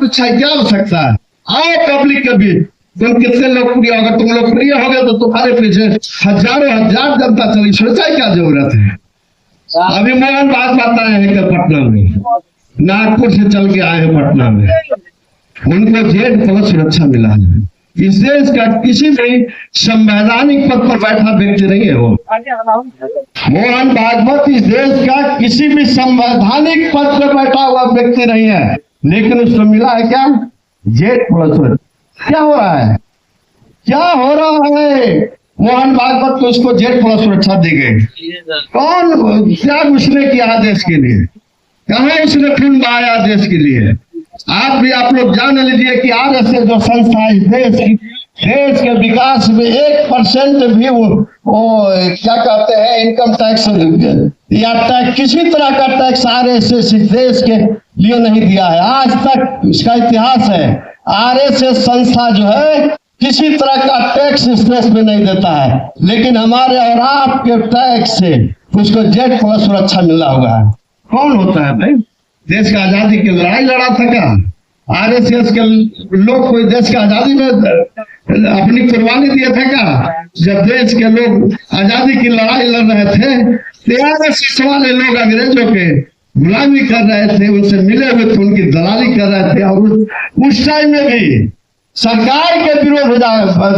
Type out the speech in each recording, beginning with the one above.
पूछा क्या हो सकता है? आओ पब्लिक के बीच, तुम कितने लोकप्रिय होगा, तुम लोकप्रिय हो गए तो तुम्हारे पीछे हजारों हजार जनता चली, सोचा क्या जरूरत है? अभी मोहन भागवत आए हैं पटना में, नागपुर से चल के आए हैं पटना में, उनको Z+ सुरक्षा मिला है। इस देश का किसी भी संवैधानिक पद पर बैठा व्यक्ति नहीं है वो। मोहन भागवत इस देश का किसी भी संवैधानिक पद पर बैठा हुआ व्यक्ति नहीं है, लेकिन उसको मिला है क्या? Z+। क्या हो रहा है? क्या हो रहा है? मोहन भागवत को उसको Z+ सुरक्षा दी गई। कौन त्याग उसने किया देश के लिए? कहाँ उसने खून बहाया देश के लिए? आप लोग जान लीजिए कि RSS जो संस्था इस देश के विकास में 1% भी वो क्या कहते हैं इनकम टैक्स या टैक्स, किसी तरह का टैक्स RSS इस देश के लिए नहीं दिया है। आज तक इसका इतिहास है, RSS संस्था जो है किसी तरह का टैक्स इस देश में नहीं देता है, लेकिन हमारे और आपके टैक्स से उसको Z+ सुरक्षा मिला हुआ है। कौन होता है भाई? देश का आजादी की लड़ाई लड़ा था क्या RSS के लोग? कोई देश की आजादी में अपनी कुर्बानी दिया था क्या? जब देश के लोग आजादी की लड़ाई लड़ रहे थे तो RSS वाले लोग अंग्रेजों के गुलामी कर रहे थे, उनसे मिले हुए थे, उनकी दलाली कर रहे थे, और उस टाइम में भी सरकार के विरोध,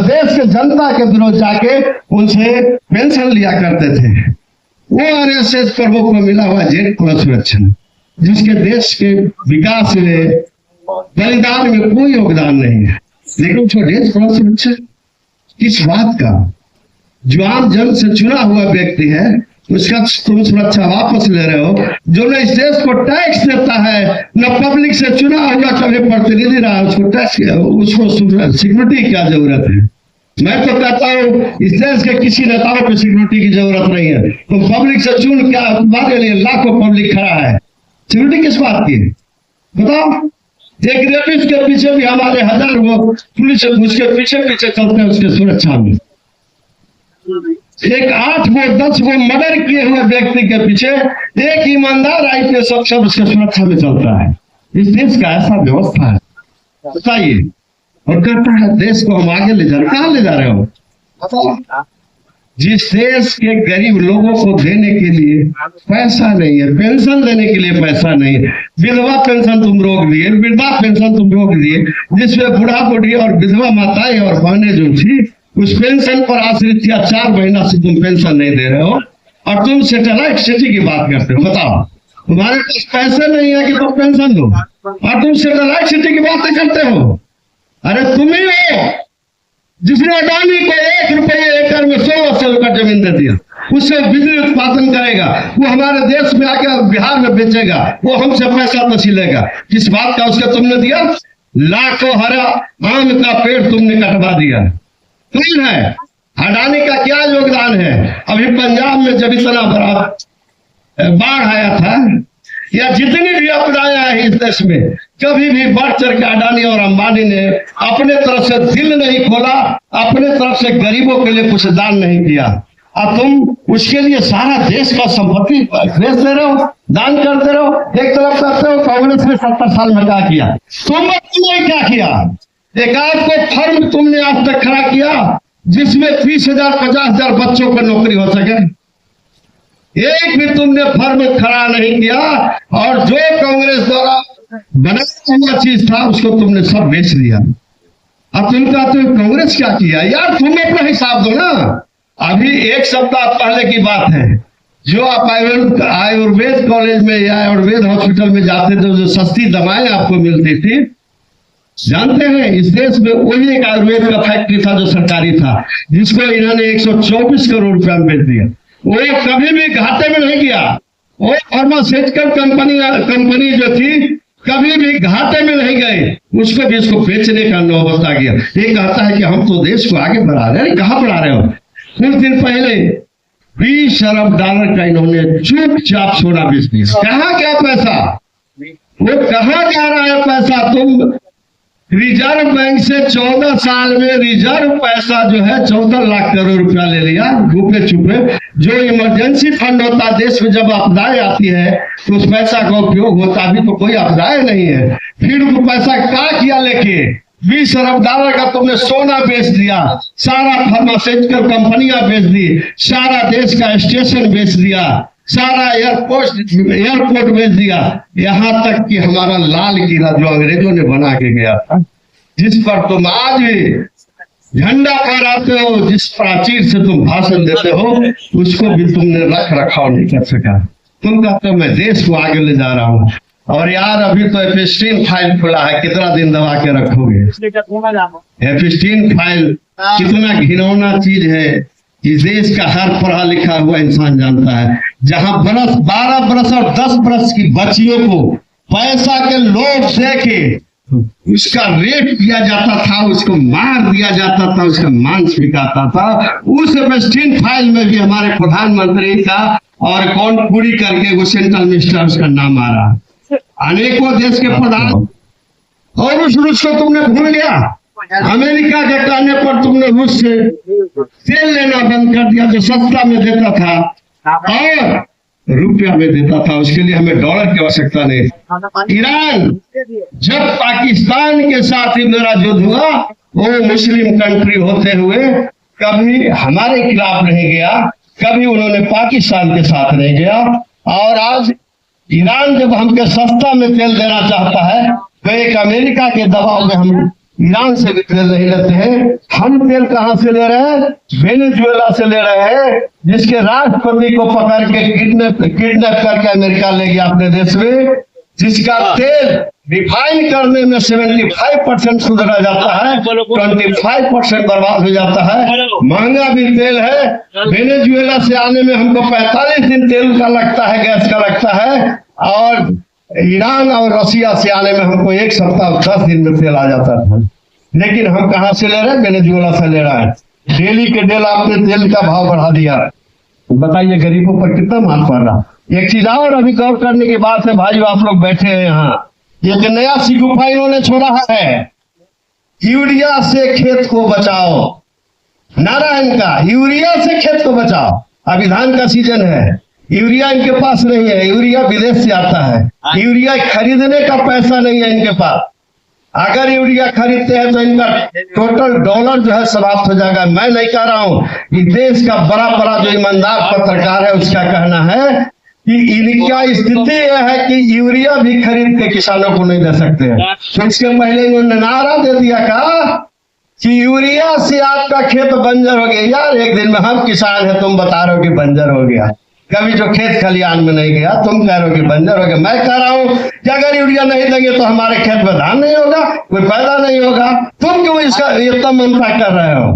देश के जनता के विरोध जाके उनसे पेंशन लिया करते थे। वो RSS प्रमुख को मिला हुआ Z+ सुरक्षा, जिसके देश के विकास में बलिदान में कोई योगदान नहीं है, लेकिन उसको Z+ सुरक्षा किस बात का? जो आम जन से चुना हुआ व्यक्ति है उसका तुम सुरक्षा वापस ले रहे हो। जो न इस देश को टैक्स देता है, न पब्लिक से चुना हुआ कभी प्रतिनिधि रहा, उसको टैक्स, उसको सिक्योरिटी की क्या जरूरत है? मैं तो कहता हूँ इस देश के किसी नेताओं को सिक्योरिटी की जरूरत नहीं है। तो पब्लिक से चुन क्या तुम्हारे लिए लाखों पब्लिक खड़ा है, सिक्योरिटी किस बात की? बताओ। एक रेपिस्ट के पीछे भी हमारे हजार वो पुलिस उसके पीछे पीछे चलते हैं उसके सुरक्षा में। एक 8 वो 10 वो मर्डर किए हुए व्यक्ति के पीछे एक ईमानदार IPS अफसर उसके सुरक्षा में चलता है। इस देश का ऐसा व्यवस्था है, बताइए। और कहता है देश को हम आगे ले जा रहे, कहाँ ले जा रहे हो? बताओ। जिस देश के गरीब लोगों को देने के लिए पैसा नहीं है, पेंशन देने के लिए पैसा नहीं है, विधवा पेंशन तुम रोक दिए, वृद्धा पेंशन तुम रोक दिए, जिसमें बूढ़ा बूढ़ी और विधवा माताएं और बहनें जो थी उस पेंशन पर आश्रित थी, 4 महीना से तुम पेंशन नहीं दे रहे हो, और तुम सैटेलाइट सिटी की बात करते हो। बताओ, तुम्हारे पास पैसे नहीं है कि तुम पेंशन दो, और तुम सैटेलाइट सिटी की बातें करते हो। अरे तुम ही हो जिसने अडानी को 1 रुपये एकड़ में 100 एकड़ जमीन दे दिया, उससे बिजली उत्पादन करेगा, वो हमारे देश में आकर बिहार में बेचेगा, वो हमसे पैसा तसीलेगा। किस बात का उसका तुमने दिया? लाखों हरा आम का पेड़ तुमने कटवा दिया। कौन है? अडानी का क्या योगदान है? अभी पंजाब में जब इतना बड़ा बाढ़ आया था, या जितनी भी आपदाएं आई इस देश में, कभी भी बढ़ चढ़ के अडानी और अंबानी ने अपने तरफ से दिल नहीं खोला, अपने तरफ से गरीबों के लिए कुछ दान नहीं किया। अब तुम उसके लिए सारा देश का संपत्ति बेच दे रहे हो, दान करते रहो। एक तरफ करते हो, कांग्रेस ने 70 साल में क्या किया? तुमने क्या किया? एक आध को फर्म तुमने आज तक खड़ा किया जिसमें 30,000 50,000 बच्चों को नौकरी हो सके? एक भी तुमने फर्म खड़ा नहीं किया, और जो कांग्रेस द्वारा बनाया हुआ चीज था उसको तुमने सब बेच दिया। अब तुम कहते हो कांग्रेस क्या किया? यार तुम अपना हिसाब दो ना। अभी 1 सप्ताह पहले की बात है, जो आप आयुर्वेद कॉलेज में या आयुर्वेद हॉस्पिटल में जाते थे, जो सस्ती दवाएं आपको मिलती थी, जानते हैं इस देश में वही एक आयुर्वेद का फैक्ट्री था जो सरकारी था, जिसको इन्होंने 124 करोड़ रुपया में बेच दिया। वो कभी भी घाटे में नहीं गया। वो फार्मास्यूटिकल कंपनी जो थी कभी भी घाटे में नहीं गए, उसको भी इसको बेचने का नौबत आ गया। ये कहता है कि हम तो देश को आगे बढ़ा रहे हैं। कहाँ बढ़ा रहे हो? कुछ दिन पहले $20 अरब का इन्होंने चुपचाप सोना बेच दिया। कहाँ क्या पैसा? वो कहाँ जा रहा है पैसा? तुम रिजर्व बैंक से 14 साल में रिजर्व पैसा जो है 14 लाख करोड़ रुपया ले लिया छुपे छुपे। जो इमरजेंसी फंड होता है देश में, जब आपदाएं आती है तो उस पैसा का उपयोग होता, अभी तो कोई आपदाएं नहीं है। फिर वो पैसा क्या किया लेके? 20 अरब डॉलर का तुमने सोना बेच दिया, सारा फार्मास्यूटिकल कंपनियां बेच दी, सारा देश का स्टेशन बेच दिया, सारा एयरपोर्ट बेच दिया, यहाँ तक कि हमारा लाल किला जो अंग्रेजों ने बना के गया था, जिस पर तुम आज भी झंडा फहराते हो, जिस प्राचीर से तुम भाषण देते हो, उसको भी तुमने रख रखाव नहीं कर सका। तुम कहते हो मैं देश को आगे ले जा रहा हूँ, और यार अभी तो एफ-16 फाइल खुला है, कितना दिन दबा के रखोगे? एफ-16 फाइल कितना घिनौना चीज है, इस देश का हर पढ़ा लिखा हुआ इंसान जानता है। जहां 12 बरस और 10 बरस की बच्चियों को पैसा के लोभ दे के उसका रेप किया जाता था, उसको मार दिया जाता था, उसका मांस बिकाता था, उस एफ-16 फाइल में भी हमारे प्रधानमंत्री का और कौन पूरी करके वो सेंट्रल मिनिस्टर उसका नाम आ रहा है। अनेकों देश के प्रधान, और उस रूस को तुमने भूल गया। अमेरिका के कहने पर तुमने रूस से तेल लेना बंद कर दिया, जो सस्ता में देता था और रुपया में देता था, उसके लिए हमें डॉलर की आवश्यकता नहीं। ईरान, जब पाकिस्तान के साथ ही मेरा युद्ध हुआ, वो मुस्लिम कंट्री होते हुए कभी हमारे खिलाफ नहीं गया, कभी उन्होंने पाकिस्तान के साथ नहीं गया। और आज ईरान जब हमके सस्ता में तेल देना चाहता है, तो एक अमेरिका के दबाव में हम ईरान से भी तेल नहीं लेते हैं। हम तेल कहां से ले रहे हैं? वेनेजुएला से ले रहे हैं, जिसके राष्ट्रपति को पकड़ के किडनैप करके अमेरिका ले गया अपने देश में, जिसका तेल रिफाइन करने में 75% शुद्ध रह जाता है, 25% बर्बाद हो जाता है। महंगा भी तेल है। वेनेजुएला से आने में हमको 45 दिन तेल का लगता है, गैस का लगता है, और ईरान और रसिया से आने में हमको 1 सप्ताह 10 दिन में तेल आ जाता था। लेकिन हम कहाँ से ले रहे हैं? वेनेजुएला से ले रहे हैं। डेली के डेल आपने तेल का भाव बढ़ा दिया, बताइए गरीबों पर कितना मार पड़ रहा। एक चीज और अभी गौर करने की बात है भाई, आप लोग बैठे हैं यहाँ, एक नया शिगुफा इन्होंने छोड़ा है, यूरिया से खेत को बचाओ। नारायण का यूरिया से खेत को बचाओ। अभी धान का सीजन है, यूरिया इनके पास नहीं है, यूरिया विदेश से आता है, यूरिया खरीदने का पैसा नहीं है इनके पास। अगर यूरिया खरीदते हैं तो इनका टोटल डॉलर जो है समाप्त हो जाएगा। मैं नहीं कह रहा हूँ, इस देश का बड़ा बड़ा जो ईमानदार पत्रकार है उसका कहना है कि इनका स्थिति यह है कि यूरिया भी खरीद के किसानों को नहीं दे सकते हैं। तो इसके पहले इन्होंने नारा दे दिया कि यूरिया से आपका खेत बंजर हो गया। यार एक दिन में हम किसान है, तुम बता रहे हो कि बंजर हो गया। कभी जो खेत खलियान में नहीं गया, तुम कह रहे हो कि बंजर हो गया। मैं कह रहा हूँ कि अगर यूरिया नहीं देंगे तो हमारे खेत में धान नहीं होगा, कोई पैदा नहीं होगा। तुम क्यों इसका इतना मनता कर रहे हो?